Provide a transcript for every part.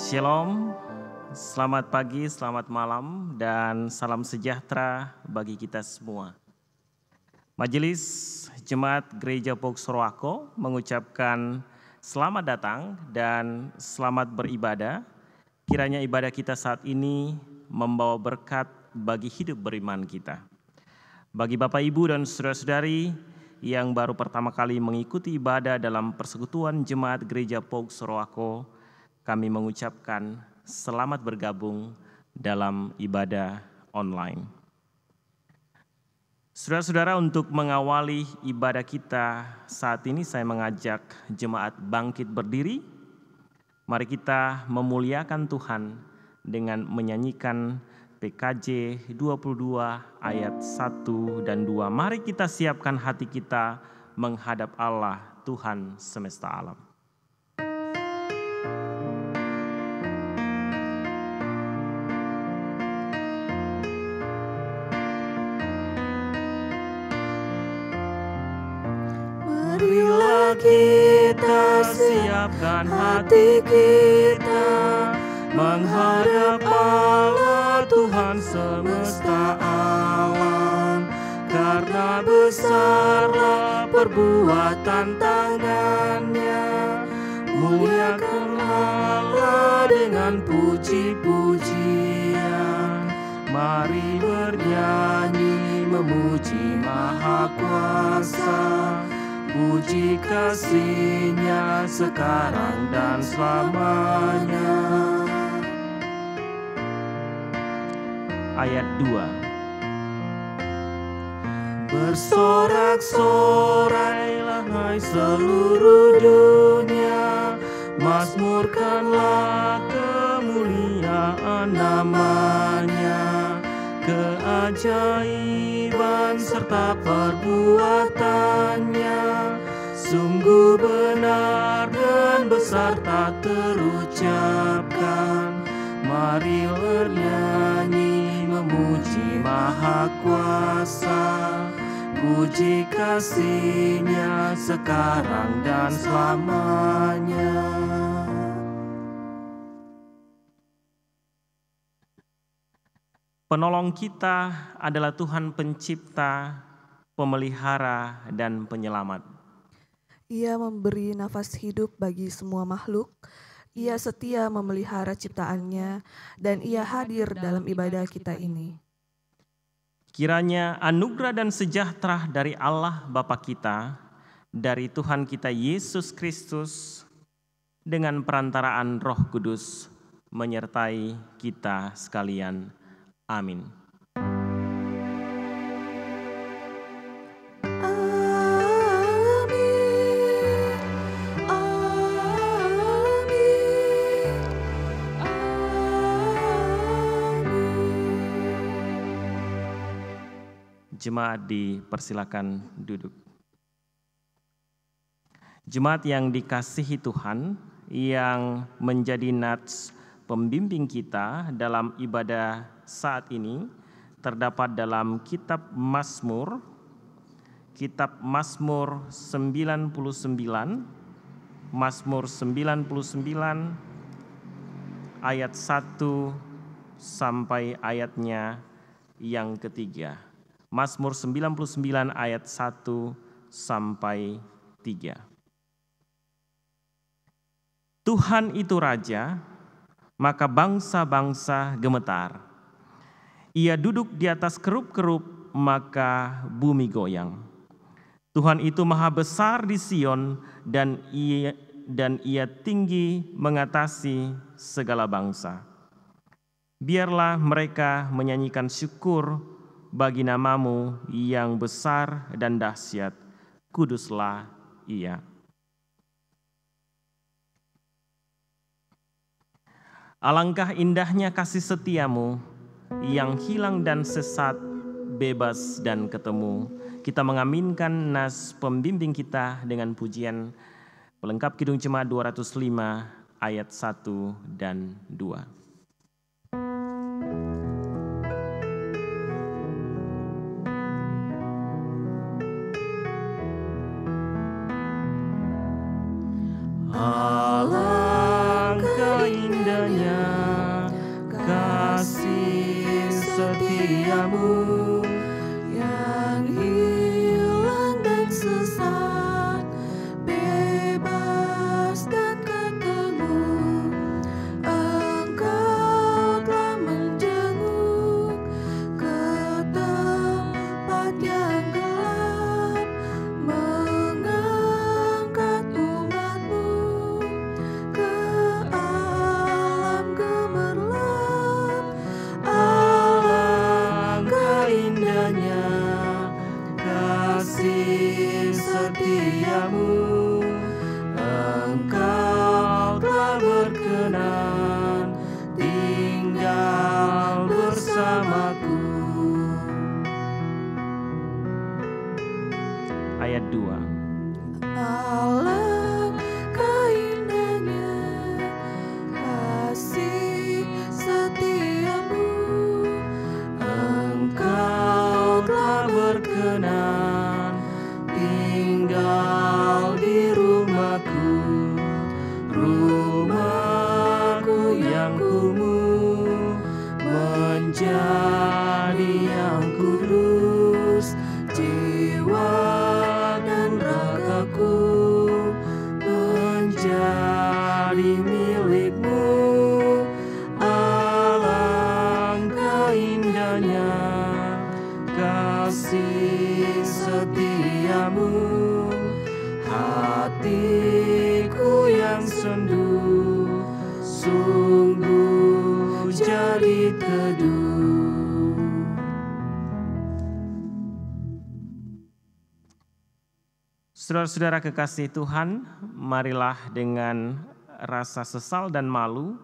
Shalom, selamat pagi, selamat malam, dan salam sejahtera bagi kita semua. Majelis Jemaat Gereja Poksorowako mengucapkan selamat datang dan selamat beribadah. Kiranya ibadah kita saat ini membawa berkat bagi hidup beriman kita. Bagi Bapak, Ibu, dan saudara-saudari yang baru pertama kali mengikuti ibadah dalam persekutuan Jemaat Gereja Poksorowako, kami mengucapkan selamat bergabung dalam ibadah online. Saudara-saudara, untuk mengawali ibadah kita saat ini, saya mengajak jemaat bangkit berdiri. Mari kita memuliakan Tuhan dengan menyanyikan PKJ 22 ayat 1 dan 2. Mari kita siapkan hati kita menghadap Allah, Tuhan semesta alam. Marilah kita siapkan hati kita menghadap Allah Tuhan semesta alam, karena besarlah perbuatan tangannya. Muliakan Allah dengan puji-pujian, mari bernyanyi memuji Maha Kuasa. Puji kasih-Nya sekarang dan selamanya. Ayat 2. Bersorak-sorailah hai seluruh dunia, mazmurkanlah kemuliaan nama-Nya. Keajaiban serta perbuatannya sungguh benar dan besar tak terucapkan. Mari bernyanyi memuji Maha Kuasa. Puji kasih-Nya sekarang dan selamanya. Penolong kita adalah Tuhan Pencipta, Pemelihara, dan Penyelamat. Ia memberi nafas hidup bagi semua makhluk. Ia setia memelihara ciptaannya, dan Ia hadir dalam ibadah kita ini. Kiranya anugerah dan sejahtera dari Allah Bapa kita, dari Tuhan kita Yesus Kristus, dengan perantaraan Roh Kudus menyertai kita sekalian. Amin. Jemaat dipersilakan duduk. Jemaat yang dikasihi Tuhan, yang menjadi nats pembimbing kita dalam ibadah saat ini terdapat dalam kitab Mazmur 99, Mazmur 99 ayat 1 sampai ayatnya yang ketiga. Mazmur 99 ayat 1 sampai 3. Tuhan itu Raja, maka bangsa-bangsa gemetar. Ia duduk di atas kerup-kerup, maka bumi goyang. Tuhan itu maha besar di Sion, dan ia tinggi mengatasi segala bangsa. Biarlah mereka menyanyikan syukur bagi nama-Mu yang besar dan dahsyat. Kuduslah Ia. Alangkah indahnya kasih setia-Mu, yang hilang dan sesat, bebas dan ketemu. Kita mengaminkan nas pembimbing kita dengan pujian pelengkap Kidung Jemaat 205 ayat 1 dan 2. Alangkah indahnya ayat 2. Alangkah indahnya kasih setiamu, Engkau telah berkenan tinggal di rumahku, rumahku yang kumuh menjadi yang kudus, jiwa dan ragaku menjadi milikmu. Alangkah indahnya kasih setiamu, hatiku yang sendu sungguh jadi teduh. Saudara-saudara kekasih Tuhan, marilah dengan rasa sesal dan malu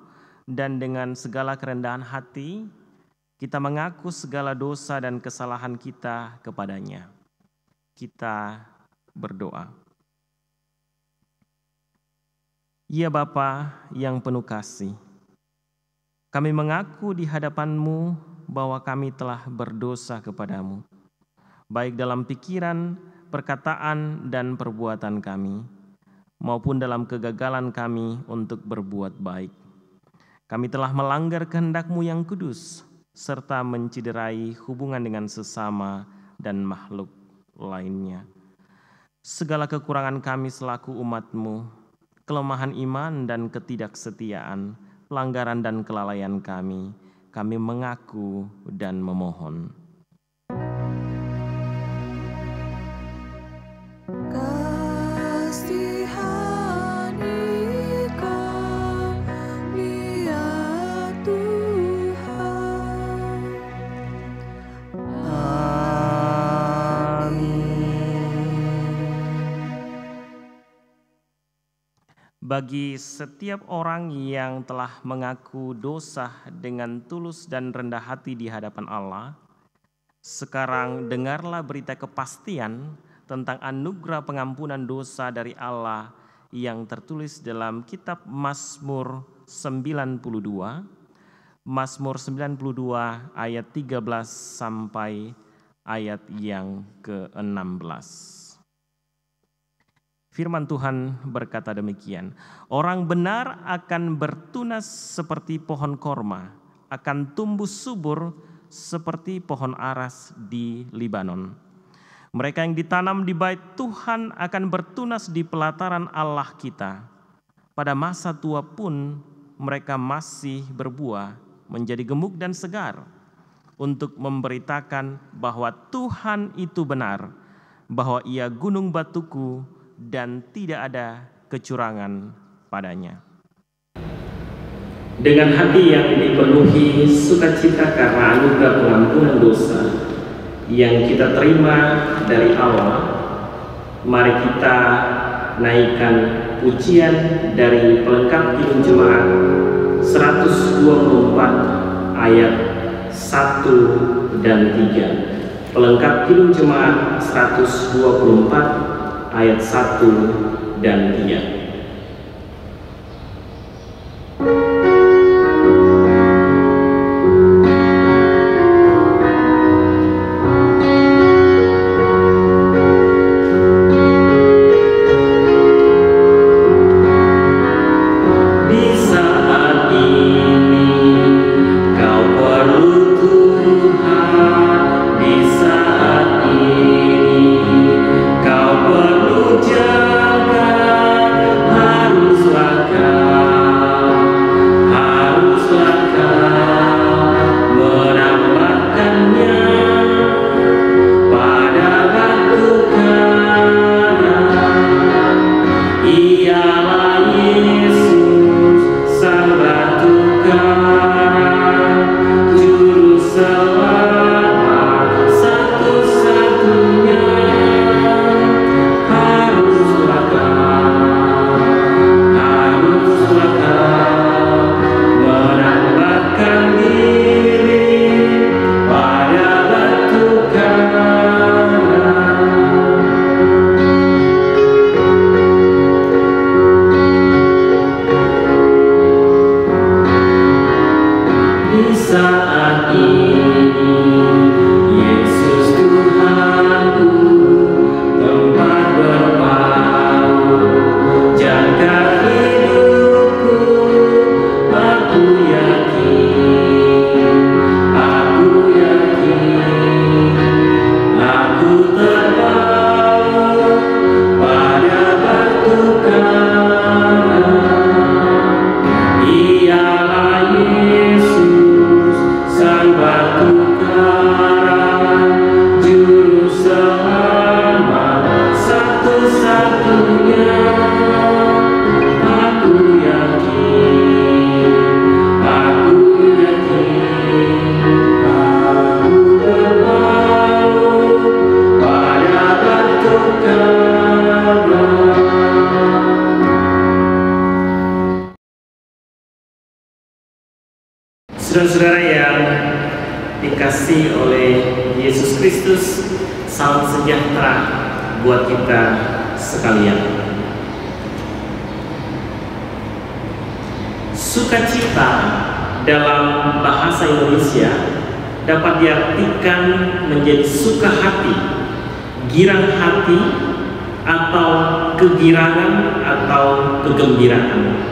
dan dengan segala kerendahan hati kita mengaku segala dosa dan kesalahan kita kepadanya. Kita berdoa. Ya Bapa yang penuh kasih, kami mengaku di hadapan-Mu bahwa kami telah berdosa kepadamu, baik dalam pikiran, perkataan, dan perbuatan kami, maupun dalam kegagalan kami untuk berbuat baik. Kami telah melanggar kehendak-Mu yang kudus, serta menciderai hubungan dengan sesama dan makhluk lainnya. Segala kekurangan kami selaku umat-Mu, kelemahan iman dan ketidaksetiaan, pelanggaran dan kelalaian kami mengaku dan memohon. kasihani kami ya Tuhan. Bagi setiap orang yang telah mengaku dosa dengan tulus dan rendah hati di hadapan Allah, sekarang dengarlah berita kepastian tentang anugerah pengampunan dosa dari Allah yang tertulis dalam kitab Mazmur 92, Mazmur 92 ayat 13 sampai ayat yang ke-16. Firman Tuhan berkata demikian, orang benar akan bertunas seperti pohon korma, akan tumbuh subur seperti pohon aras di Libanon. Mereka yang ditanam di bait Tuhan akan bertunas di pelataran Allah kita. Pada masa tua pun mereka masih berbuah, menjadi gemuk dan segar, untuk memberitakan bahwa Tuhan itu benar, bahwa Ia gunung batuku, dan tidak ada kecurangan padanya. Dengan hati yang dipenuhi sukacita karena anugerah pengampunan dosa yang kita terima dari Allah, mari kita naikkan pujian dari pelengkap Kidung Jemaat 124 ayat 1 dan 3. Pelengkap Kidung Jemaat 124 ayat 1 dan 3. Jaga Saudara-saudara yang dikasih oleh Yesus Kristus, salam sejahtera buat kita sekalian. Sukacita dalam bahasa Indonesia dapat diartikan menjadi suka hati, girang hati, atau kegirangan atau kegembiraan.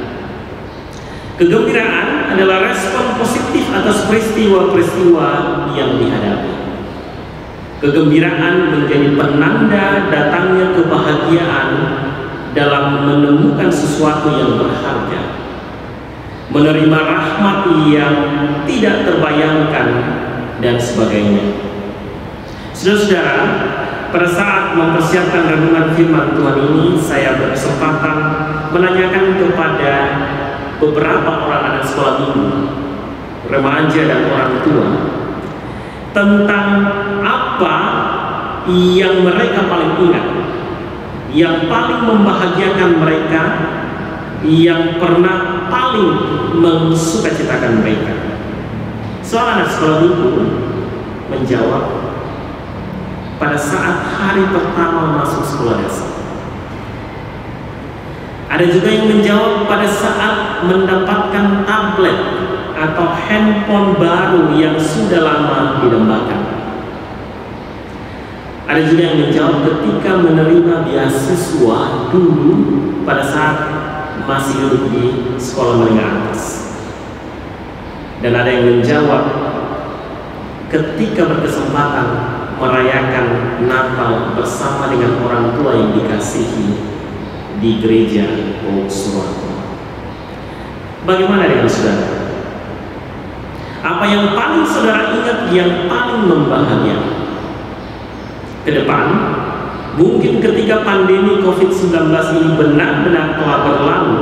Kegembiraan adalah respon positif atas peristiwa-peristiwa yang dihadapi. Kegembiraan menjadi penanda datangnya kebahagiaan dalam menemukan sesuatu yang berharga, menerima rahmat yang tidak terbayangkan, dan sebagainya. Saudara-saudara, pada saat mempersiapkan renungan firman Tuhan ini, saya berkesempatan menanyakan kepada beberapa orang anak sekolah minggu, remaja dan orang tua, tentang apa yang mereka paling ingat, yang paling membahagiakan mereka, yang pernah paling mensukacitakan mereka. Seorang anak sekolah minggu menjawab, pada saat hari pertama masuk sekolah dasar. Ada juga yang menjawab pada saat mendapatkan tablet atau handphone baru yang sudah lama didambakan. Ada juga yang menjawab ketika menerima beasiswa dulu pada saat masih duduk di sekolah menengah atas. Dan ada yang menjawab ketika berkesempatan merayakan Natal bersama dengan orang tua yang dikasihi di gereja Pauk Surwako. Bagaimana dengan saudara? Apa yang paling saudara ingat, yang paling membahagiakan? Ke depan, mungkin ketika pandemi COVID-19 ini benar-benar telah berlalu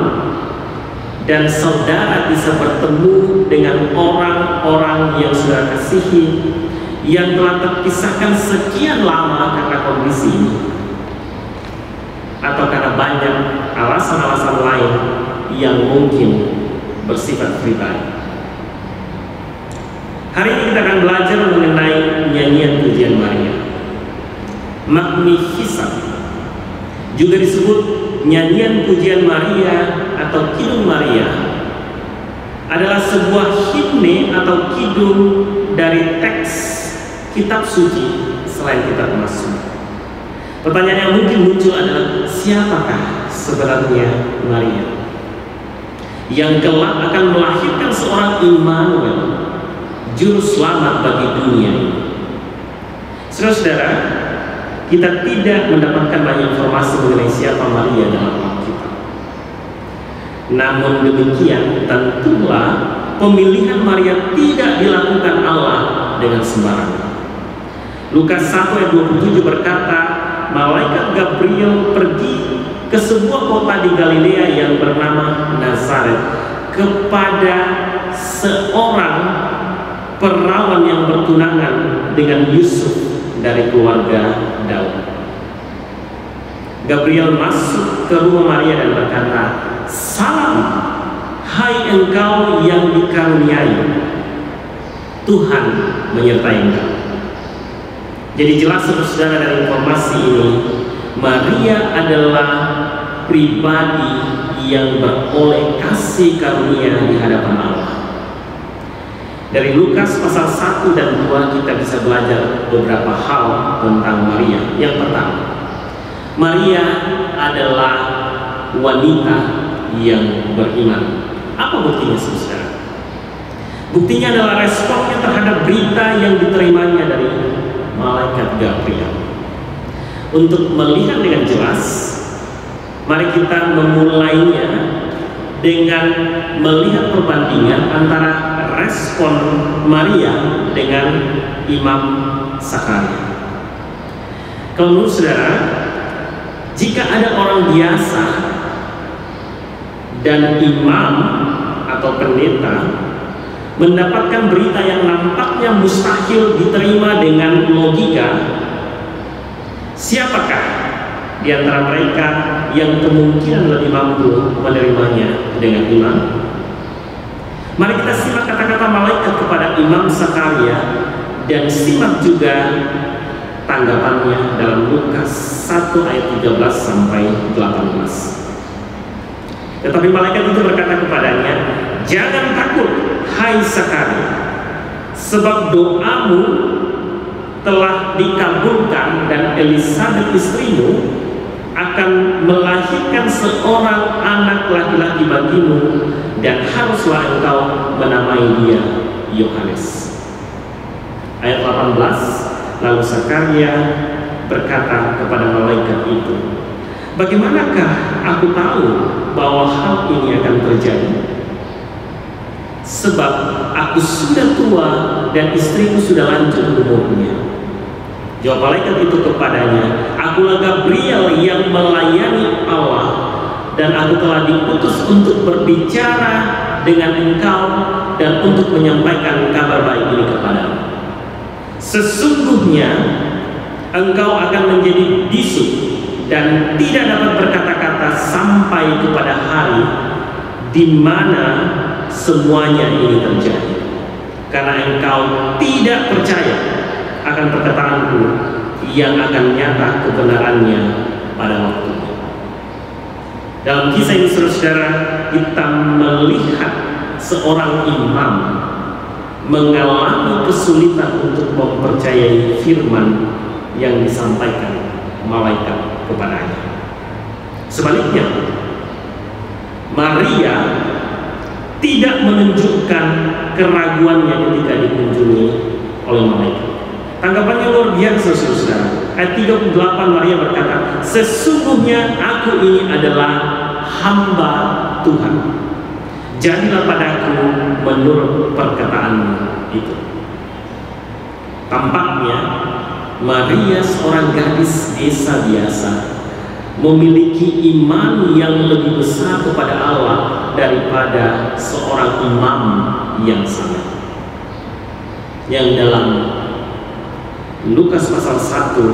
dan saudara bisa bertemu dengan orang-orang yang saudara kasihi, yang telah terpisahkan sekian lama karena kondisi ini, atau karena banyak alasan-alasan lain yang mungkin bersifat pribadi. Hari ini kita akan belajar mengenai nyanyian pujian Maria, Magnificat, juga disebut nyanyian pujian Maria atau Kidung Maria, adalah sebuah himne atau kidung dari teks kitab suci selain kitab Mazmur. Pertanyaan yang mungkin muncul adalah, siapakah sebenarnya Maria yang kelak akan melahirkan seorang Immanuel, juru selamat bagi dunia ini? Saudara-saudara, kita tidak mendapatkan banyak informasi mengenai siapa Maria dalam Alkitab. Namun demikian, tentulah pemilihan Maria tidak dilakukan Allah dengan sembarangan. Lukas 1 ayat 27 berkata, malaikat Gabriel pergi ke sebuah kota di Galilea yang bernama Nazaret kepada seorang perawan yang bertunangan dengan Yusuf dari keluarga Daud. Gabriel masuk ke rumah Maria dan berkata, salam, hai engkau yang dikaruniai, Tuhan menyertai engkau. Jadi jelas saudara dari informasi ini, Maria adalah pribadi yang beroleh kasih karunia di hadapan Allah. Dari Lukas pasal 1 dan 2 kita bisa belajar beberapa hal tentang Maria. Yang pertama, Maria adalah wanita yang beriman. Apa buktinya saudara? Buktinya adalah responnya terhadap berita yang diterimanya dari malaikat Gabriel. Untuk melihat dengan jelas, mari kita memulainya dengan melihat perbandingan antara respon Maria dengan Imam Zakaria. Kalau menurut saudara, jika ada orang biasa dan imam atau pendeta mendapatkan berita yang nampaknya mustahil diterima dengan logika, siapakah di antara mereka yang kemungkinan lebih mampu menerimanya dengan iman? Mari kita simak kata-kata malaikat kepada Imam Zakaria dan simak juga tanggapannya dalam Lukas 1 ayat 13 sampai 18. Tetapi malaikat itu berkata kepadanya, "Jangan takut, hai Zakaria, sebab doamu telah dikabulkan dan Elisabet istrimu akan melahirkan seorang anak laki-laki bagimu dan haruslah engkau menamai dia Yohanes." Ayat 18, lalu Zakaria berkata kepada malaikat itu, "Bagaimanakah aku tahu bahwa hal ini akan terjadi? Sebab aku sudah tua dan istriku sudah lanjut umurnya." Jawab malaikat itu kepadanya, "Akulah Gabriel yang melayani Allah, dan aku telah diutus untuk berbicara dengan engkau dan untuk menyampaikan kabar baik ini kepadamu. Sesungguhnya engkau akan menjadi bisu dan tidak dapat berkata-kata sampai kepada hari di mana semuanya ini terjadi, karena engkau tidak percaya akan perkataanku yang akan nyata kebenarannya pada waktunya." Dalam kisah ini, saudara, kita melihat seorang imam mengalami kesulitan untuk mempercayai firman yang disampaikan malaikat kepadanya. Sebaliknya, Maria tidak menunjukkan keraguannya ketika dikunjungi oleh malaikat. Tanggapannya luar biasa, saudara. Ayat 38, Maria berkata, "Sesungguhnya aku ini adalah hamba Tuhan. Jadilah padaku menurut perkataanmu itu." Tampaknya Maria, seorang gadis desa biasa, memiliki iman yang lebih besar kepada Allah daripada seorang imam yang sama. Yang dalam Lukas pasal 1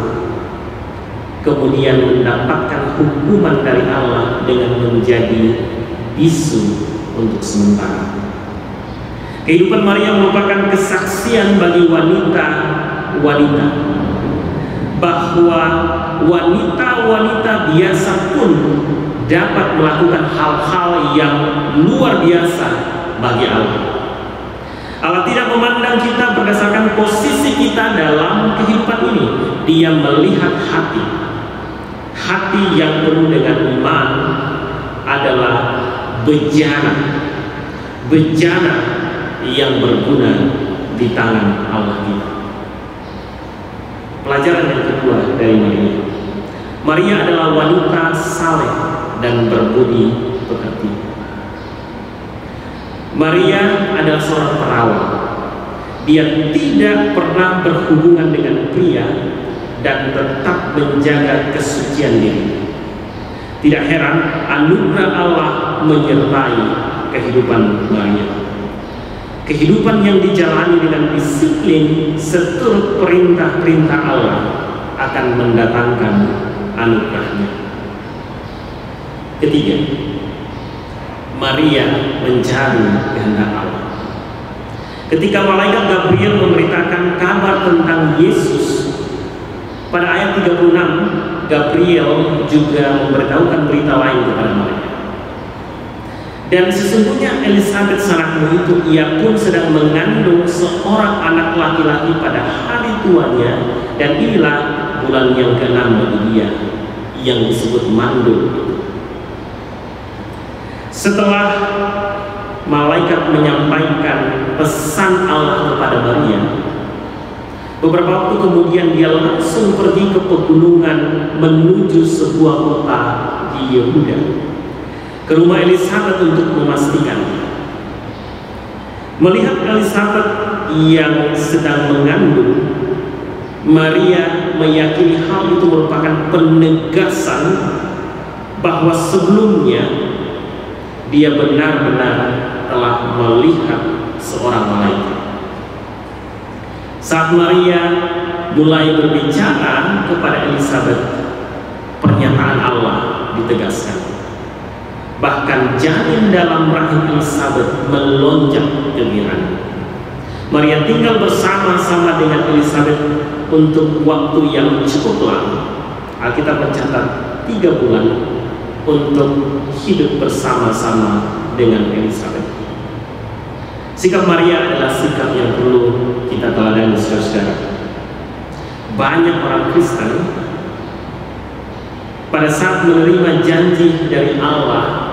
kemudian mendapatkan hukuman dari Allah dengan menjadi bisu untuk sementara. Kehidupan Maria merupakan kesaksian bagi wanita-wanita bahwa wanita-wanita biasa pun dapat melakukan hal-hal yang luar biasa bagi Allah. Allah tidak memandang kita berdasarkan posisi kita dalam kehidupan ini. Dia melihat hati. Hati yang penuh dengan iman adalah bejana yang berguna di tangan Allah kita. Pelajaran yang kedua dari Maria. Maria adalah wanita saleh dan berbudi pekerti. Maria adalah seorang perawat. Dia tidak pernah berhubungan dengan pria dan tetap menjaga kesucian diri. Tidak heran anugerah Allah menyertai kehidupan Maria. Kehidupan yang dijalani dengan disiplin seturut perintah-perintah Allah akan mendatangkan anugerahnya. Ketiga, Maria mencari kehendak Allah. Ketika malaikat Gabriel memberitakan kabar tentang Yesus, pada ayat 36, Gabriel juga memberitahukan berita lain kepada Maria. "Dan sesungguhnya Elisabet sarakmu itu, ia pun sedang mengandung seorang anak laki-laki pada hari tuanya, dan inilah bulan yang ke-6 bagi dia, yang disebut mandul." Setelah malaikat menyampaikan pesan Allah kepada Maria, beberapa waktu kemudian dia langsung pergi ke pegunungan menuju sebuah kota di Yehuda, ke rumah Elisabet untuk memastikan. Melihat Elisabet yang sedang mengandung, Maria meyakini hal itu merupakan penegasan bahwa sebelumnya dia benar-benar telah melihat seorang malaikat. Saat Maria mulai berbicara kepada Elisabet, pernyataan Allah ditegaskan. Bahkan janin dalam rahim Elizabeth melonjak gembira. Maria tinggal bersama-sama dengan Elizabeth untuk waktu yang cukup lama. Alkitab mencatat 3 bulan untuk hidup bersama-sama dengan Elizabeth. Sikap Maria adalah sikap yang perlu kita teladani, saudara-saudara. Banyak orang Kristen pada saat menerima janji dari Allah,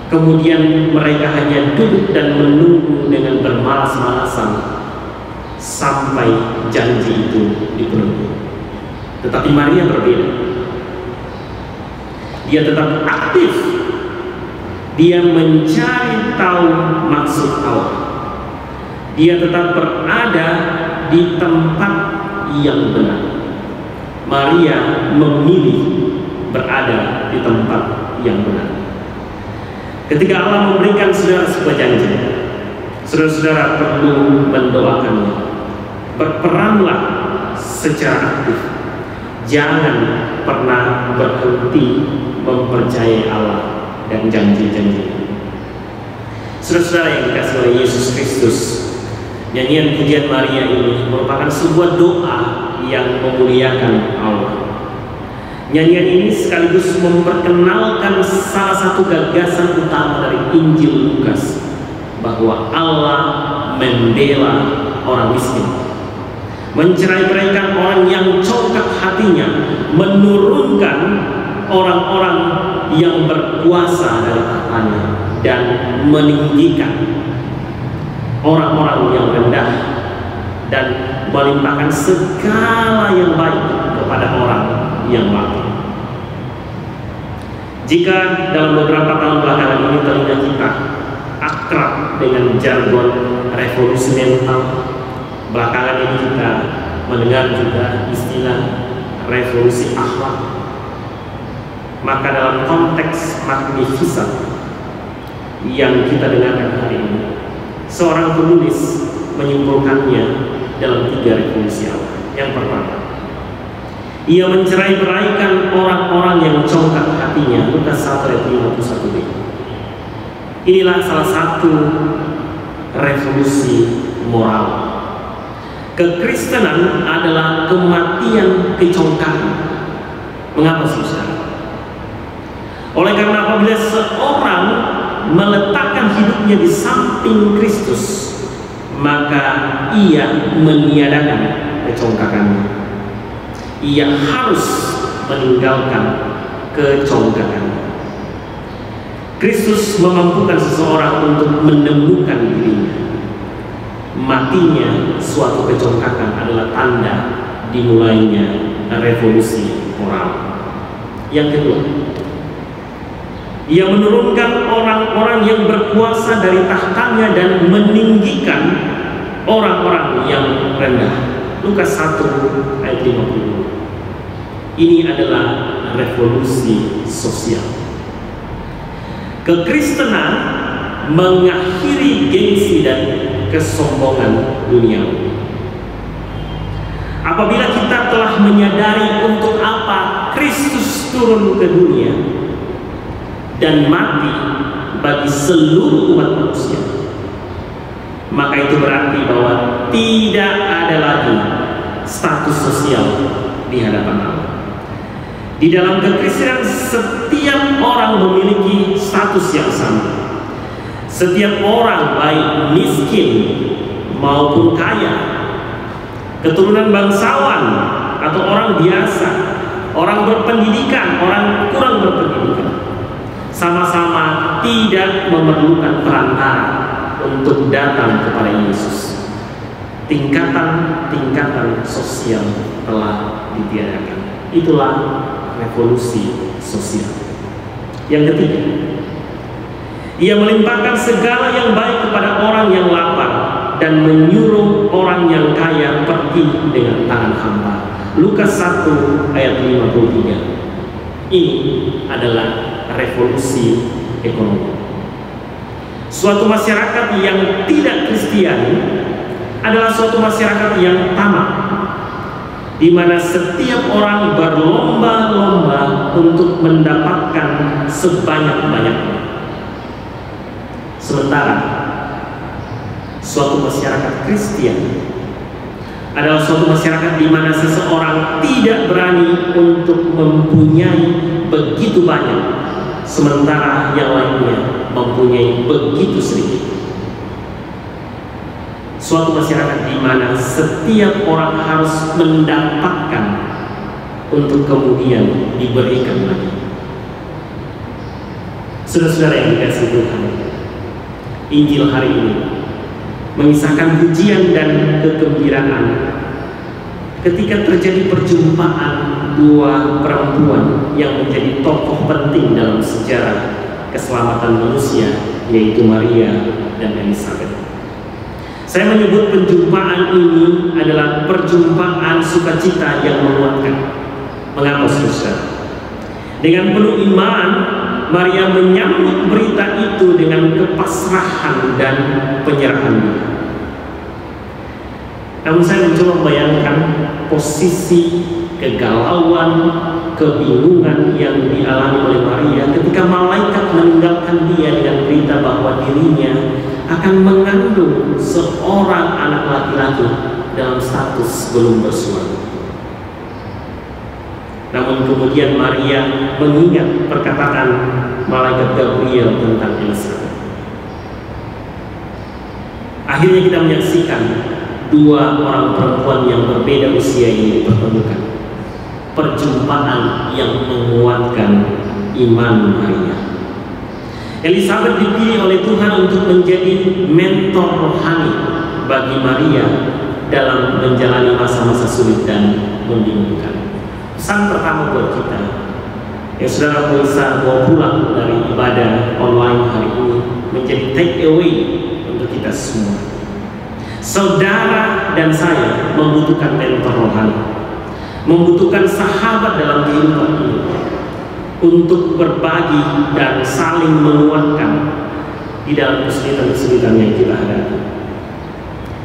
kemudian mereka hanya duduk dan menunggu dengan bermalas-malasan sampai janji itu dipenuhi. Tetapi Maria berbeda. Dia tetap aktif. Dia mencari tahu maksud Allah. Dia tetap berada di tempat yang benar. Maria memilih berada di tempat yang benar. Ketika Allah memberikan saudara sebuah janji, saudara-saudara perlu mendoakannya. Berperanlah secara aktif. Jangan pernah berhenti mempercayai Allah dan janji-janji. Saudara-saudara yang dikasihi oleh Yesus Kristus, nyanyian pujian Maria ini merupakan sebuah doa yang memuliakan Allah. Nyanyian ini sekaligus memperkenalkan salah satu gagasan utama dari Injil Lukas, bahwa Allah membela orang miskin, mencerai-beraikan orang yang congkak hatinya, menurunkan orang-orang yang berkuasa dari tahtanya, dan meninggikan orang-orang yang rendah, dan melimpahkan segala yang baik kepada orang yang lemah. Jika dalam beberapa tahun belakangan ini telinga kita akrab dengan jargon revolusi mental, belakangan ini kita mendengar juga istilah revolusi akhlak, maka dalam konteks Magnificat yang kita dengarkan hari ini, seorang penulis menyimpulkannya dalam 3 revolusi Allah. Yang pertama, ia mencerai-beraikan orang-orang yang congkak hatinya. Lukas 1 ayat 51b. Inilah salah satu revolusi moral. Kekristenan adalah kematian kecongkakan. Mengapa, saudara? Oleh karena apabila seorang meletakkan hidupnya di samping Kristus, maka ia meniadakan kecongkakannya. Ia harus meninggalkan kecongkakan. Kristus memampukan seseorang untuk menemukan dirinya. Matinya suatu kecongkakan adalah tanda dimulainya revolusi moral. Yang kedua, ia menurunkan orang-orang yang berkuasa dari tahtanya dan meninggikan orang-orang yang rendah. Lukas 1 ayat 52. Ini adalah revolusi sosial. Kekristenan mengakhiri gengsi dan kesombongan dunia. Apabila kita telah menyadari untuk apa Kristus turun ke dunia dan mati bagi seluruh umat manusia, maka itu berarti bahwa tidak ada lagi status sosial di hadapan Allah. Di dalam kekristenan setiap orang memiliki status yang sama. Setiap orang, baik miskin maupun kaya, keturunan bangsawan atau orang biasa, orang berpendidikan, orang kurang berpendidikan, sama-sama tidak memerlukan perantara untuk datang kepada Yesus. Tingkatan-tingkatan sosial telah ditiadakan. Itulah revolusi sosial. Yang ketiga, ia melimpahkan segala yang baik kepada orang yang lapar dan menyuruh orang yang kaya pergi dengan tangan hampa. Lukas 1 ayat 53. Ini adalah revolusi ekonomi. Suatu masyarakat yang tidak Kristiani adalah suatu masyarakat yang tamak, di mana setiap orang berlomba-lomba untuk mendapatkan sebanyak-banyaknya. Sementara suatu masyarakat Kristen adalah suatu masyarakat di mana seseorang tidak berani untuk mempunyai begitu banyak, sementara yang lainnya mempunyai begitu sedikit. Suatu masyarakat di mana setiap orang harus mendapatkan untuk kemudian diberikan lagi. Saudara-saudara yang dikasihi Tuhan, Injil hari ini mengisahkan pujian dan kegembiraan ketika terjadi perjumpaan dua perempuan yang menjadi tokoh penting dalam sejarah keselamatan manusia, yaitu Maria dan Elizabeth. Saya menyebut perjumpaan ini adalah perjumpaan sukacita yang menguatkan. Mengapa, saudara? Dengan penuh iman, Maria menyambut berita itu dengan kepasrahan dan penyerahan diri. Namun saya mencoba membayangkan posisi kegalauan, kebingungan yang dialami oleh Maria ketika malaikat meninggalkan dia dengan berita bahwa dirinya akan mengandung seorang anak laki-laki dalam status belum bersuami. Namun kemudian Maria mengingat perkataan malaikat Gabriel tentang Elizabeth. Akhirnya kita menyaksikan dua orang perempuan yang berbeda usia ini dipertemukan. Perjumpaan yang menguatkan iman Maria. Elizabeth dipilih oleh Tuhan untuk menjadi mentor rohani bagi Maria dalam menjalani masa-masa sulit dan membingungkan. Pesan pertama buat kita yang saudara bisa bawa pulang dari ibadah online hari ini menjadi take away untuk kita semua. Saudara dan saya membutuhkan mentor rohani, membutuhkan sahabat dalam kehidupan ini untuk berbagi dan saling menguatkan di dalam kesulitan-kesulitan yang kita hadapi.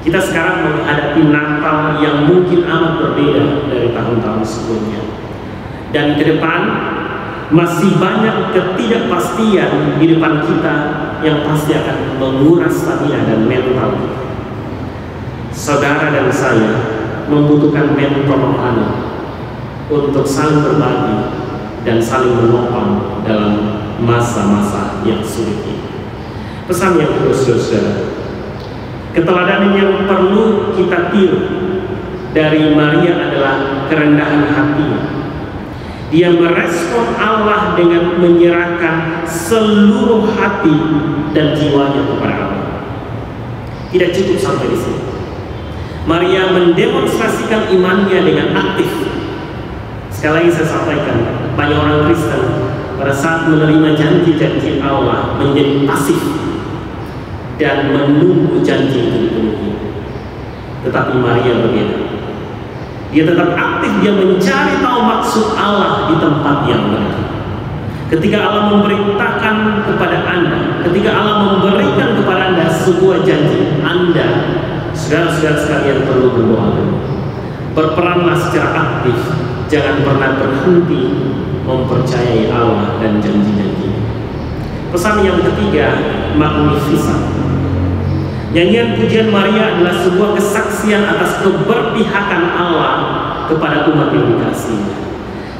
Kita sekarang menghadapi Natal yang mungkin amat berbeda dari tahun-tahun sebelumnya. Dan ke depan masih banyak ketidakpastian di depan kita yang pasti akan menguras stamina dan mental kita. Saudara dan saya membutuhkan mentor rohani untuk saling berbagi dan saling menopang dalam masa-masa yang sulit ini. Pesan yang kedua, saudara, keteladanan yang perlu kita tiru dari Maria adalah kerendahan hatinya. Dia merespon Allah dengan menyerahkan seluruh hati dan jiwanya kepada Allah. Tidak cukup sampai di sini. Maria mendemonstrasikan imannya dengan aktif. Sekali lagi saya sampaikan, banyak orang Kristen pada saat menerima janji-janji Allah menjadi pasif dan menunggu janji itu dipenuhi. Tetapi Maria berbeda. Dia tetap aktif, dia mencari tahu maksud Allah di tempat yang benar. Ketika Allah memerintahkan kepada Anda, ketika Allah memberikan kepada Anda sebuah janji, Anda, saudara-saudara sekalian, perlu berdoa. Berperanlah secara aktif, jangan pernah berhenti mempercayai Allah dan janji-janji. Pesan yang ketiga, Magnificat. Nyanyian pujian Maria adalah sebuah kesaksian atas keberpihakan Allah kepada umat yang dikasihi.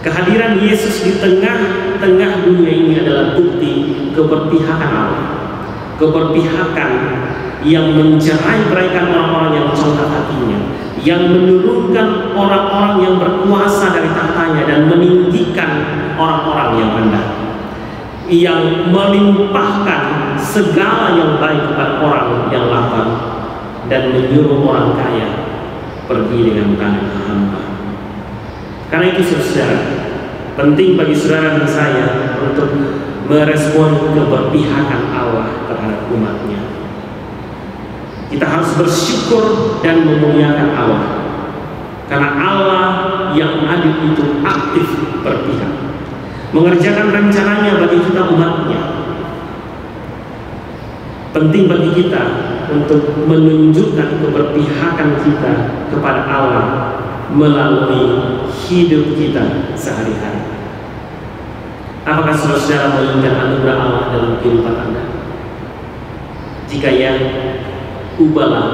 Kehadiran Yesus di tengah-tengah dunia ini adalah bukti keberpihakan Allah. Keberpihakan yang mencerai-beraikan orang-orang yang congkak hatinya, yang menurunkan orang-orang yang berkuasa dari tahtanya dan meninggikan orang-orang yang rendah, yang melimpahkan segala yang baik kepada orang yang lapar dan menyuruh orang kaya pergi dengan tangan hampa. Karena itu, saudara, penting bagi saudara dan saya untuk merespon keberpihakan Allah terhadap umatnya. Kita harus bersyukur dan memuliakan Allah, karena Allah yang adil itu aktif berpihak, mengerjakan rencananya bagi kita umatnya. Penting bagi kita untuk menunjukkan keberpihakan kita kepada Allah melalui hidup kita sehari-hari. Apakah Apakah saudara-saudara menginginkan anugerah Allah dalam kehidupan Anda? Jika ya, ubahlah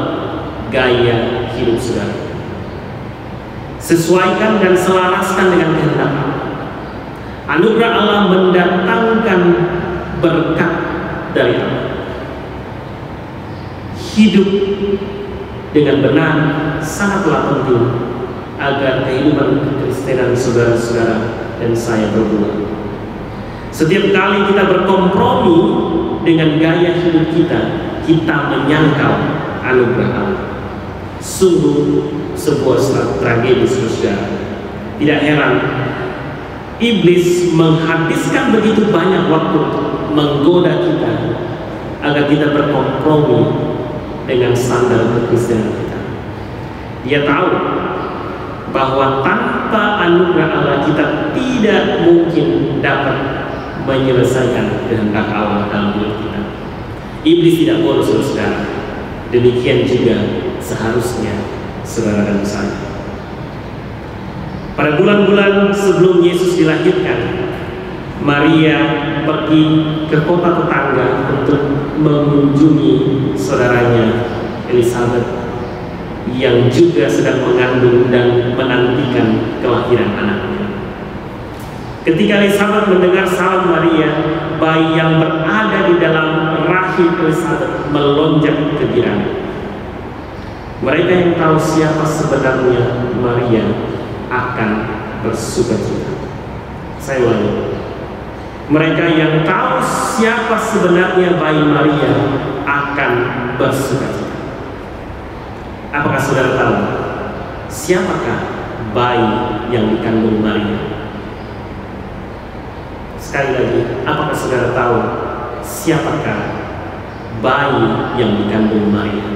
gaya hidup saudara. Sesuaikan dan selaraskan dengan kehendak Allah. Anugerah Allah mendatangkan berkat dari Allah. Hidup dengan benar sangatlah penting agar kehidupan kekristenan saudara-saudara dan saya berbuah. Setiap kali kita berkompromi dengan gaya hidup kita, kita menyangkal anugerah Allah. Sungguh sebuah tragedi saudara. Tidak heran iblis menghabiskan begitu banyak waktu menggoda kita agar kita berkompromi dengan standar kekristenan kita. Dia tahu bahwa tanpa anugerah Allah kita tidak mungkin dapat menyelesaikan kehendak Allah dalam hidup kita. Iblis tidak bodoh saudara. Demikian juga seharusnya saudara dan saya. Pada bulan-bulan sebelum Yesus dilahirkan, Maria pergi ke kota tetangga untuk mengunjungi saudaranya Elizabeth yang juga sedang mengandung dan menantikan kelahiran anaknya. Ketika Elizabeth mendengar salam Maria, bayi yang berada di dalam rahim Elizabeth melonjak kegembiraan. Mereka yang tahu siapa sebenarnya Maria akan bersukacita. Saya ulangi. Mereka yang tahu siapa sebenarnya bayi Maria akan bersukacita. Apakah saudara tahu siapakah bayi yang dikandung Maria? Sekali lagi, apakah saudara tahu siapakah bayi yang dikandung Maria?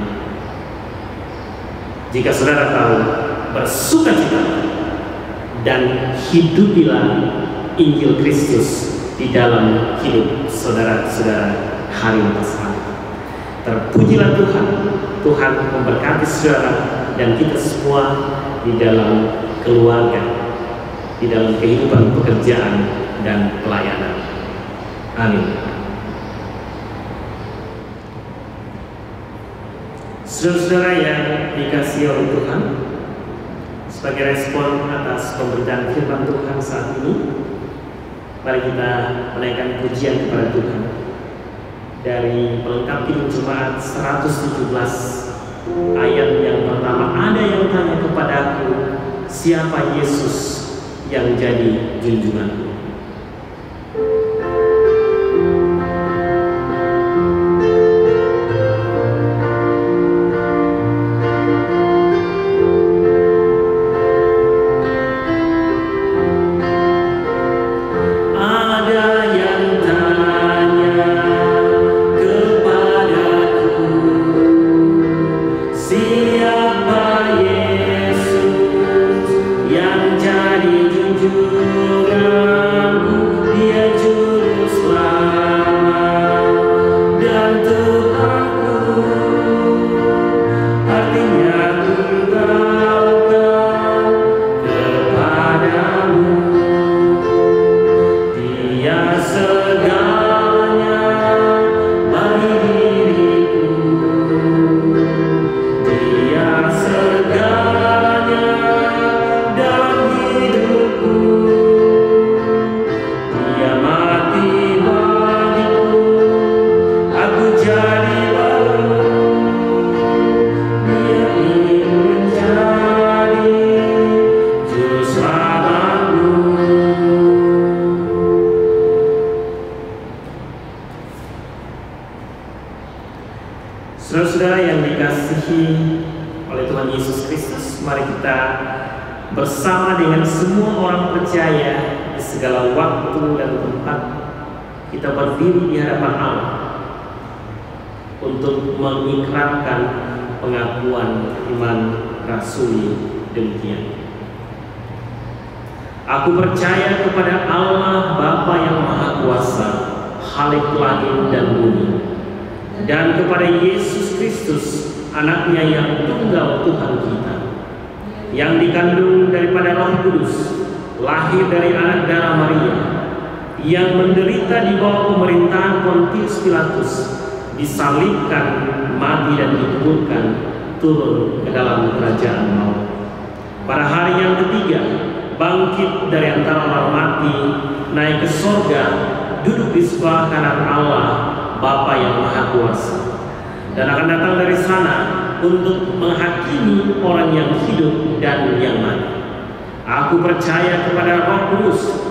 Jika saudara tahu, bersukacita dan hidupilah Injil Kristus di dalam hidup saudara-saudara hari lepas hari. Terpujilah Tuhan. Tuhan memberkati saudara dan kita semua di dalam keluarga, di dalam kehidupan pekerjaan dan pelayanan. Amin. Saudara-saudara yang dikasihi oleh Tuhan, sebagai respon atas pemberitaan firman Tuhan saat ini, mari kita menaikkan pujian kepada Tuhan dari pelengkap hidup jemaat 117 ayat yang pertama. Ada yang tanya kepadaku, siapa Yesus yang jadi junjunganku? Saudara-saudara yang dikasihi oleh Tuhan Yesus Kristus, mari kita bersama dengan semua orang percaya di segala waktu dan tempat kita berdiri di hadapan Allah untuk mengikrarkan pengakuan iman rasuli demikian. Aku percaya kepada Allah Bapa yang Maha Kuasa, Khalik langit dan bumi, dan kepada Yesus Kristus, anaknya yang tunggal Tuhan kita, yang dikandung daripada Roh Kudus, lahir dari anak darah Maria, yang menderita di bawah pemerintahan Pontius Pilatus, disalibkan, mati dan dikuburkan, turun ke dalam kerajaan maut. Pada hari yang ketiga, bangkit dari antara orang mati, naik ke sorga, duduk di sebelah kanan Allah, Bapa yang Maha Kuasa, dan akan datang dari sana untuk menghakimi orang yang hidup dan yang mati. Aku percaya kepada Roh Kudus,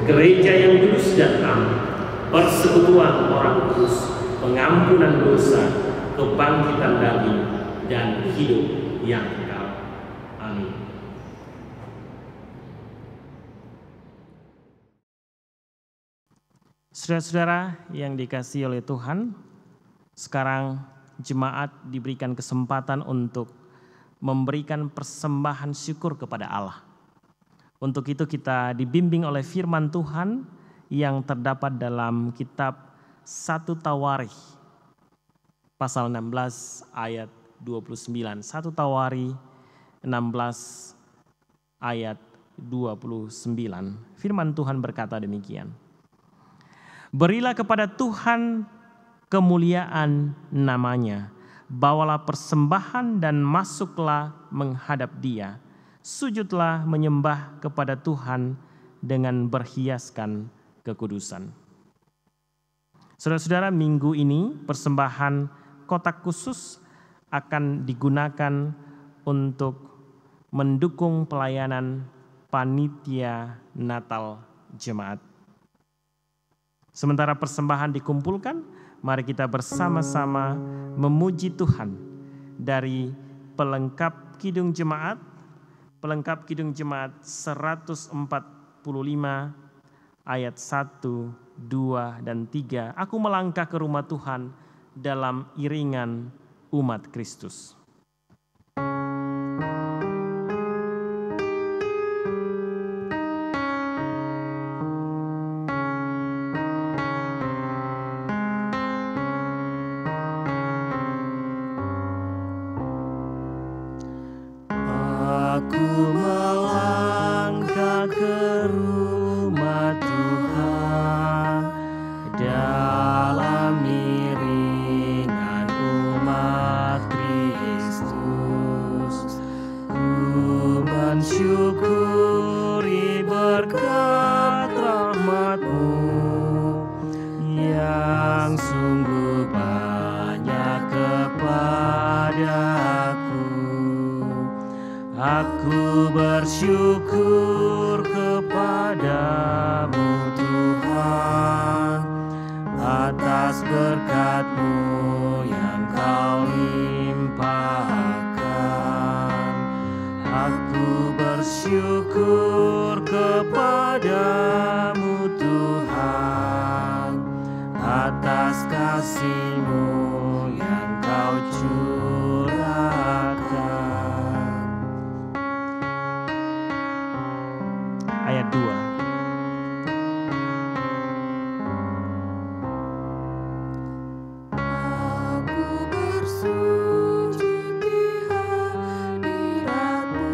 gereja yang kudus dan am, persekutuan orang kudus, pengampunan dosa, kebangkitan daging, dan hidup yang kekal. Amin. Saudara-saudara yang dikasihi oleh Tuhan, sekarang jemaat diberikan kesempatan untuk memberikan persembahan syukur kepada Allah. Untuk itu kita dibimbing oleh firman Tuhan yang terdapat dalam kitab 1 Tawarikh pasal 16 ayat 29. 1 Tawarikh 16 ayat 29. Firman Tuhan berkata demikian. Berilah kepada Tuhan kemuliaan namanya, bawalah persembahan dan masuklah menghadap Dia. Sujudlah menyembah kepada Tuhan dengan berhiaskan kekudusan. Saudara-saudara, minggu ini persembahan kotak khusus akan digunakan untuk mendukung pelayanan panitia Natal jemaat. Sementara persembahan dikumpulkan, mari kita bersama-sama memuji Tuhan dari pelengkap kidung jemaat, 145 ayat 1, 2, dan 3. Aku melangkah ke rumah Tuhan dalam iringan umat Kristus. Aku bersyukur kepadamu Tuhan, atas berkat-Mu yang Kau limpahkan. Aku bersyukur kepadamu Tuhan, atas kasih-Mu yang Kau curahkan. Ayat 2. Aku bersujud di hadirat-Mu,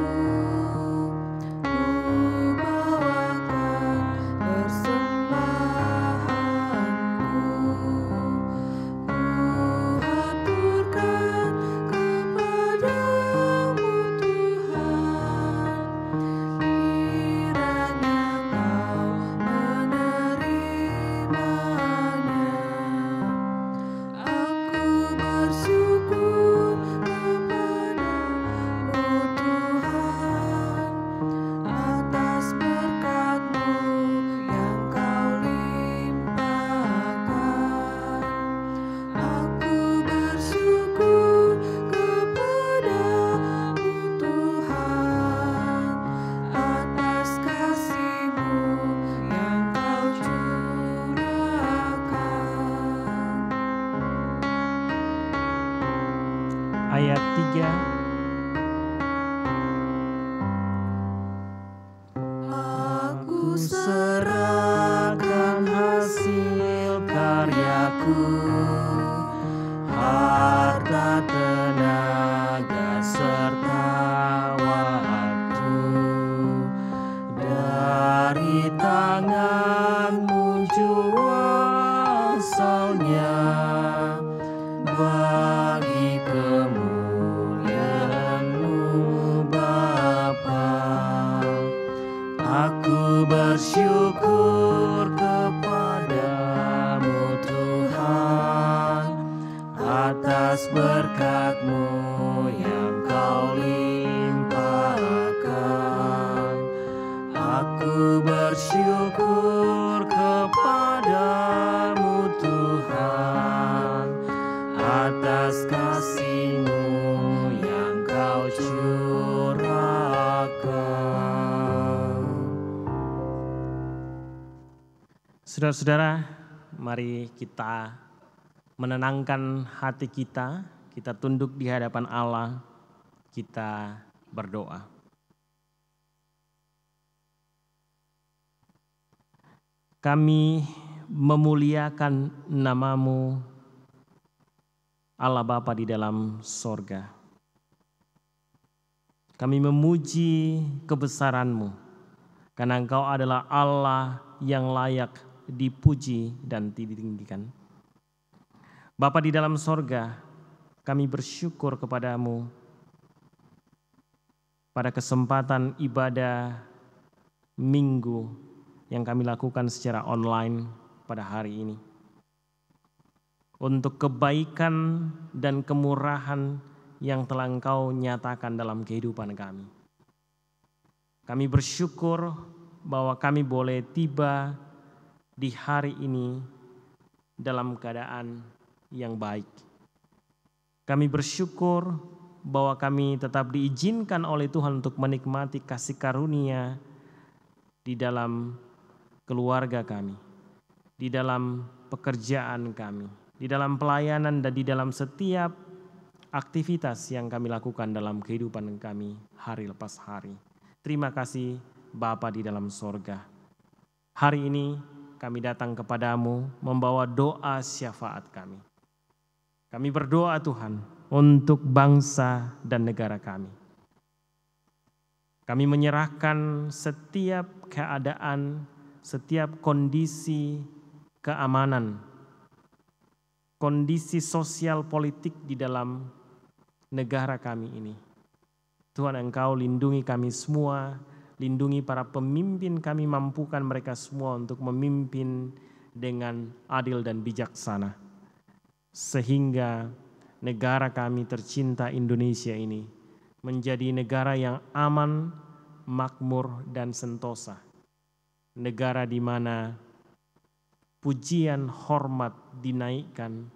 ku bawakan persembahanku, ku haturkan kepadamu Tuhan, kiranya Kau menerimanya. Aku bersyukur kepadamu Tuhan, atas berkat-Mu yang Kau limpahkan. Aku bersyukur kepadamu Tuhan, atas kasih-Mu yang Kau curahkan. Ayat 3. Aku serahkan hasil karyaku, harta, tenaga, serta waktu. Dari tangan-Mu bersyukur kepadamu Tuhan atas berkat-Mu yang Kau limpahkan. Aku bersyukur kepadamu Tuhan atas kasih-Mu yang Kau curahkan. Saudara-saudara, mari kita menenangkan hati kita, kita tunduk di hadapan Allah, kita berdoa. Kami memuliakan nama-Mu, Allah Bapa di dalam sorga. Kami memuji kebesaran-Mu, karena Engkau adalah Allah yang layak dipuji dan ditinggikan. Bapa di dalam sorga, kami bersyukur kepadamu pada kesempatan ibadah minggu yang kami lakukan secara online pada hari ini. Untuk kebaikan dan kemurahan yang telah Engkau nyatakan dalam kehidupan kami. Kami bersyukur bahwa kami boleh tiba di hari ini dalam keadaan yang baik. Kami bersyukur bahwa kami tetap diizinkan oleh Tuhan untuk menikmati kasih karunia di dalam keluarga kami, di dalam pekerjaan kami, di dalam pelayanan dan di dalam setiap aktivitas yang kami lakukan dalam kehidupan kami hari lepas hari. Terima kasih Bapa di dalam sorga. Hari ini kami datang kepadamu membawa doa syafaat kami. Kami berdoa Tuhan untuk bangsa dan negara kami. Kami menyerahkan setiap keadaan, setiap kondisi keamanan, kondisi sosial politik di dalam negara kami ini. Tuhan, Engkau lindungi kami semua, lindungi para pemimpin kami, mampukan mereka semua untuk memimpin dengan adil dan bijaksana. Sehingga negara kami tercinta Indonesia ini menjadi negara yang aman, makmur, dan sentosa. Negara di mana pujian hormat dinaikkan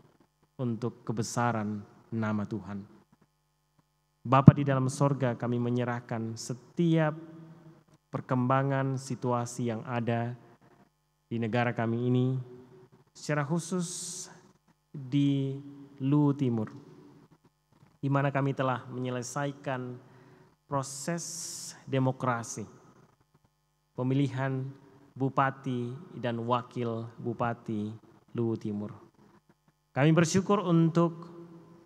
untuk kebesaran nama Tuhan. Bapa di dalam sorga, kami menyerahkan setiap perkembangan situasi yang ada di negara kami ini, secara khusus di Luwu Timur, di mana kami telah menyelesaikan proses demokrasi, pemilihan bupati dan wakil bupati Luwu Timur. Kami bersyukur untuk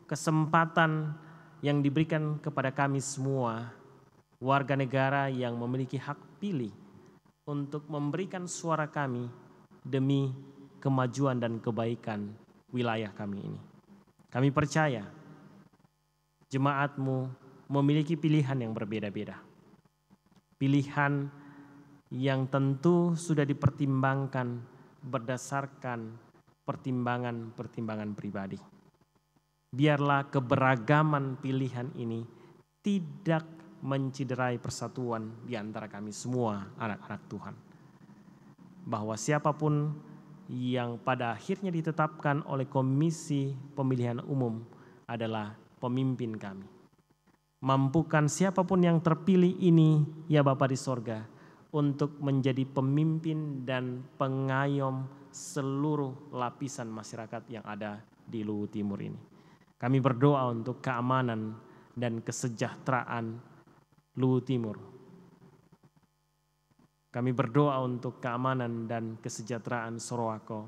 kesempatan yang diberikan kepada kami semua, warga negara yang memiliki hak pilih, untuk memberikan suara kami demi kemajuan dan kebaikan wilayah kami ini. Kami percaya jemaat-Mu memiliki pilihan yang berbeda-beda. Pilihan yang tentu sudah dipertimbangkan berdasarkan pertimbangan-pertimbangan pribadi. Biarlah keberagaman pilihan ini tidak menciderai persatuan di antara kami semua anak-anak Tuhan. Bahwa siapapun yang pada akhirnya ditetapkan oleh Komisi Pemilihan Umum adalah pemimpin kami. Mampukan siapapun yang terpilih ini, ya Bapa di sorga, untuk menjadi pemimpin dan pengayom seluruh lapisan masyarakat yang ada di Luwu Timur ini. Kami berdoa untuk keamanan dan kesejahteraan Luwu Timur. Kami berdoa untuk keamanan dan kesejahteraan Sorowako,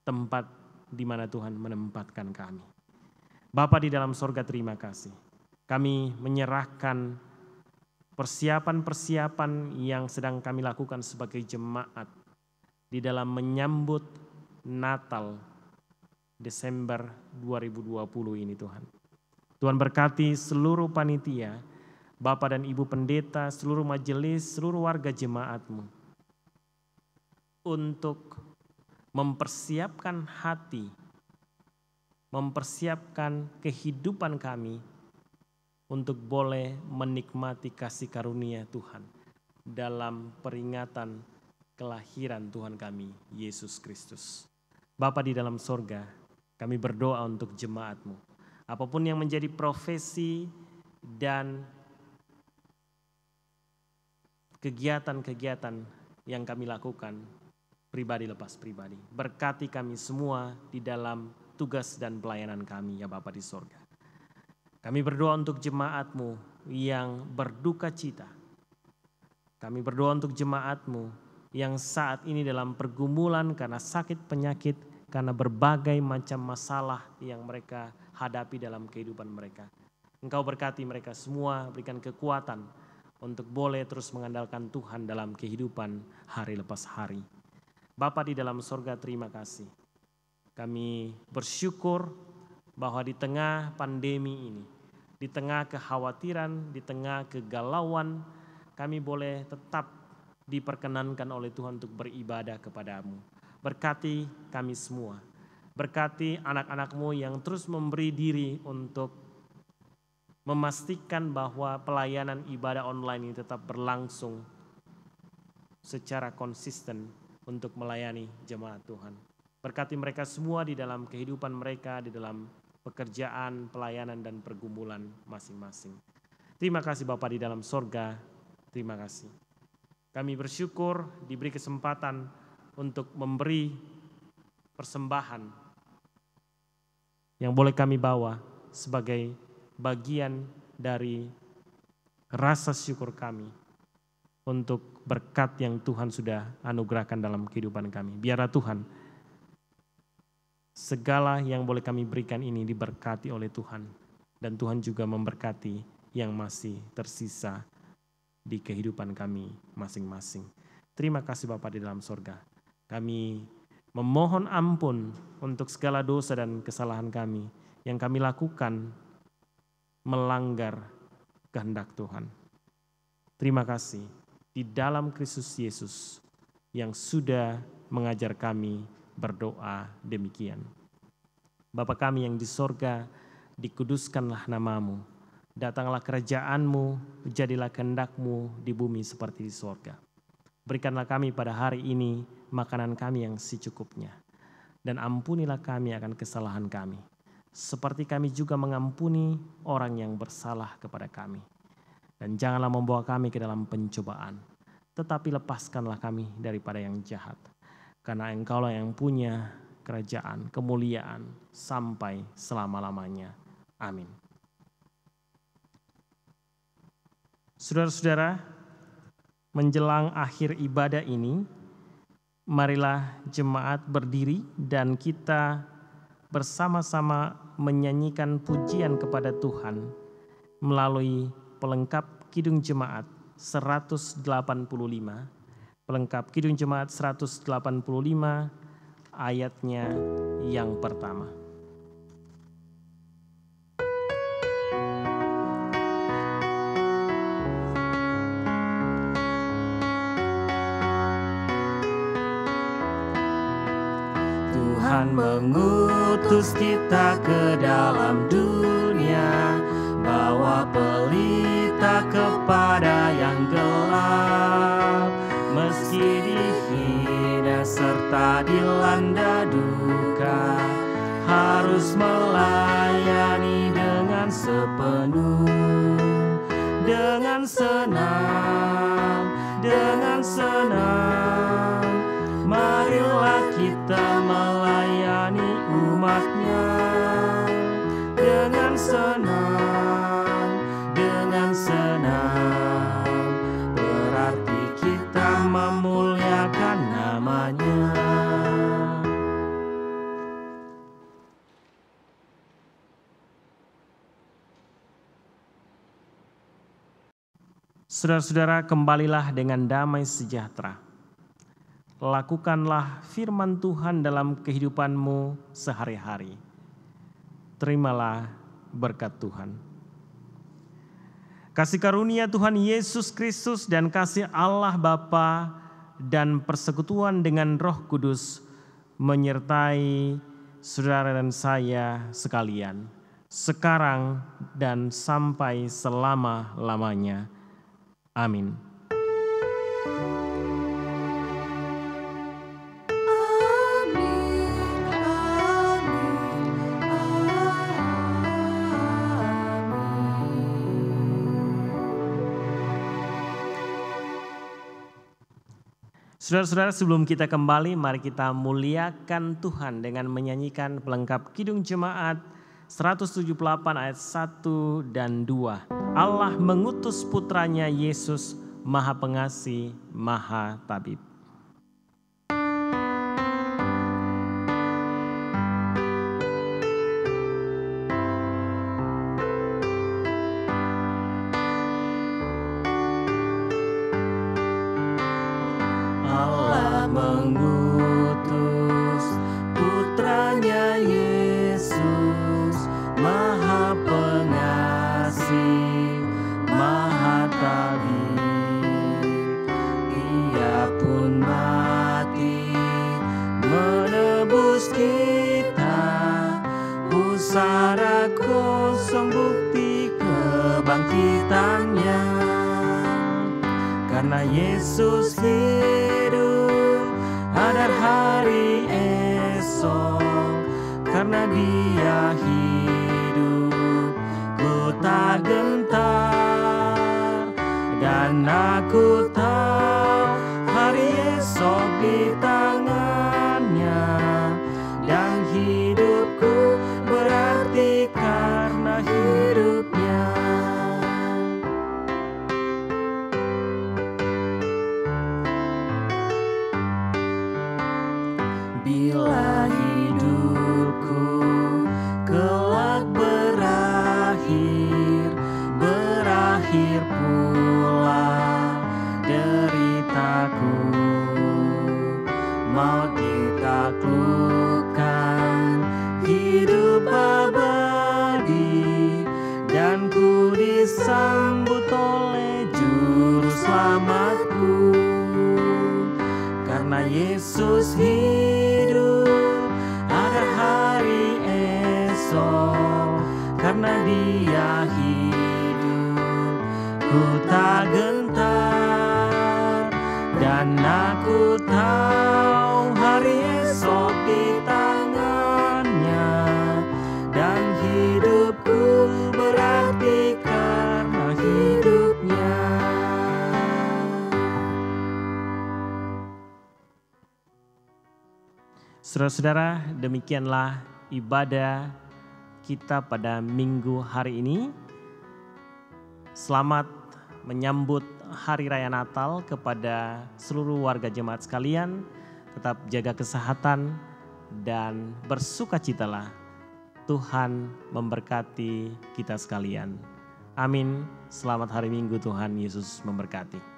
tempat di mana Tuhan menempatkan kami. Bapa di dalam sorga, terima kasih. Kami menyerahkan persiapan-persiapan yang sedang kami lakukan sebagai jemaat di dalam menyambut Natal Desember 2020 ini Tuhan. Tuhan berkati seluruh panitia, Bapak dan Ibu pendeta, seluruh majelis, seluruh warga jemaat-Mu. untuk mempersiapkan hati, mempersiapkan kehidupan kami untuk boleh menikmati kasih karunia Tuhan dalam peringatan kelahiran Tuhan kami, Yesus Kristus. Bapa di dalam sorga, kami berdoa untuk jemaat-Mu. Apapun yang menjadi profesi dan kegiatan-kegiatan yang kami lakukan, pribadi lepas pribadi. Berkati kami semua di dalam tugas dan pelayanan kami, ya Bapa di sorga. Kami berdoa untuk jemaat-Mu yang berduka cita. Kami berdoa untuk jemaat-Mu yang saat ini dalam pergumulan karena sakit penyakit, karena berbagai macam masalah yang mereka hadapi dalam kehidupan mereka. Engkau berkati mereka semua, berikan kekuatan untuk boleh terus mengandalkan Tuhan dalam kehidupan hari lepas hari. Bapa di dalam sorga, terima kasih. Kami bersyukur bahwa di tengah pandemi ini, di tengah kekhawatiran, di tengah kegalauan, kami boleh tetap diperkenankan oleh Tuhan untuk beribadah kepada-Mu. Berkati kami semua. Berkati anak-anak-Mu yang terus memberi diri untuk memastikan bahwa pelayanan ibadah online ini tetap berlangsung secara konsisten untuk melayani jemaat Tuhan. Berkati mereka semua di dalam kehidupan mereka, di dalam pekerjaan, pelayanan, dan pergumulan masing-masing. Terima kasih Bapa di dalam sorga, terima kasih. Kami bersyukur diberi kesempatan untuk memberi persembahan yang boleh kami bawa sebagai bagian dari rasa syukur kami untuk berkat yang Tuhan sudah anugerahkan dalam kehidupan kami. Biarlah Tuhan, segala yang boleh kami berikan ini diberkati oleh Tuhan, dan Tuhan juga memberkati yang masih tersisa di kehidupan kami masing-masing. Terima kasih Bapa di dalam sorga. Kami memohon ampun untuk segala dosa dan kesalahan kami yang kami lakukan melanggar kehendak Tuhan. Terima kasih di dalam Kristus Yesus yang sudah mengajar kami berdoa demikian. Bapa kami yang di sorga, dikuduskanlah nama-Mu. Datanglah kerajaan-Mu, jadilah kehendak-Mu di bumi seperti di sorga. Berikanlah kami pada hari ini makanan kami yang secukupnya. Dan ampunilah kami akan kesalahan kami, seperti kami juga mengampuni orang yang bersalah kepada kami. Dan janganlah membawa kami ke dalam pencobaan, tetapi lepaskanlah kami daripada yang jahat. Karena Engkaulah yang punya kerajaan, kemuliaan, sampai selama-lamanya. Amin. Saudara-saudara, menjelang akhir ibadah ini, marilah jemaat berdiri dan kita bersama-sama menyanyikan pujian kepada Tuhan melalui pelengkap Kidung Jemaat 185. Pelengkap Kidung Jemaat 185 ayatnya yang pertama. Tuhan mengutus kita ke dalam dunia, bawa pelita kepada yang gelap. Meski dihina serta dilanda duka, harus melayani dengan sepenuh, dengan senang, dengan senang. Marilah kita melayani umat-Nya dengan senang, dengan senang. Berarti kita memuliakan nama-Nya. Saudara-saudara, kembalilah dengan damai sejahtera. Lakukanlah firman Tuhan dalam kehidupanmu sehari-hari. Terimalah berkat Tuhan. Kasih karunia Tuhan Yesus Kristus dan kasih Allah Bapa dan persekutuan dengan Roh Kudus menyertai saudara dan saya sekalian, sekarang dan sampai selama-lamanya. Amin. Saudara-saudara, sebelum kita kembali, mari kita muliakan Tuhan dengan menyanyikan pelengkap Kidung Jemaat 178 ayat 1 dan 2. Allah mengutus putranya Yesus, Maha Pengasih, Maha Tabib. Mengutus putranya Yesus, Maha Pengasih, Maha Tabib. Ia pun mati menebus kita, pusara kosong bukti kebangkitannya. Karena Yesus hidup, ada hari esok. Karena Dia hidup, ku tak gentar. Dan aku tahu hari esok di tangannya. Dan hidupku berarti karena hidupnya. Bila hidupku kelak berakhir pula deritaku, maut ditaklukkan, hidup abadi, dan ku disambut oleh Juru Selamatku. Karena Yesus hidup, ada hari esok. Karena Dia hidup, ku tak gentar. Dan aku tahu hari esok di tangannya. Dan hidupku berarti karena hidupnya. Saudara-saudara, demikianlah ibadah kita pada minggu hari ini. Selamat menyambut Hari Raya Natal kepada seluruh warga jemaat sekalian. Tetap jaga kesehatan dan bersukacitalah. Tuhan memberkati kita sekalian. Amin. Selamat hari Minggu, Tuhan Yesus memberkati.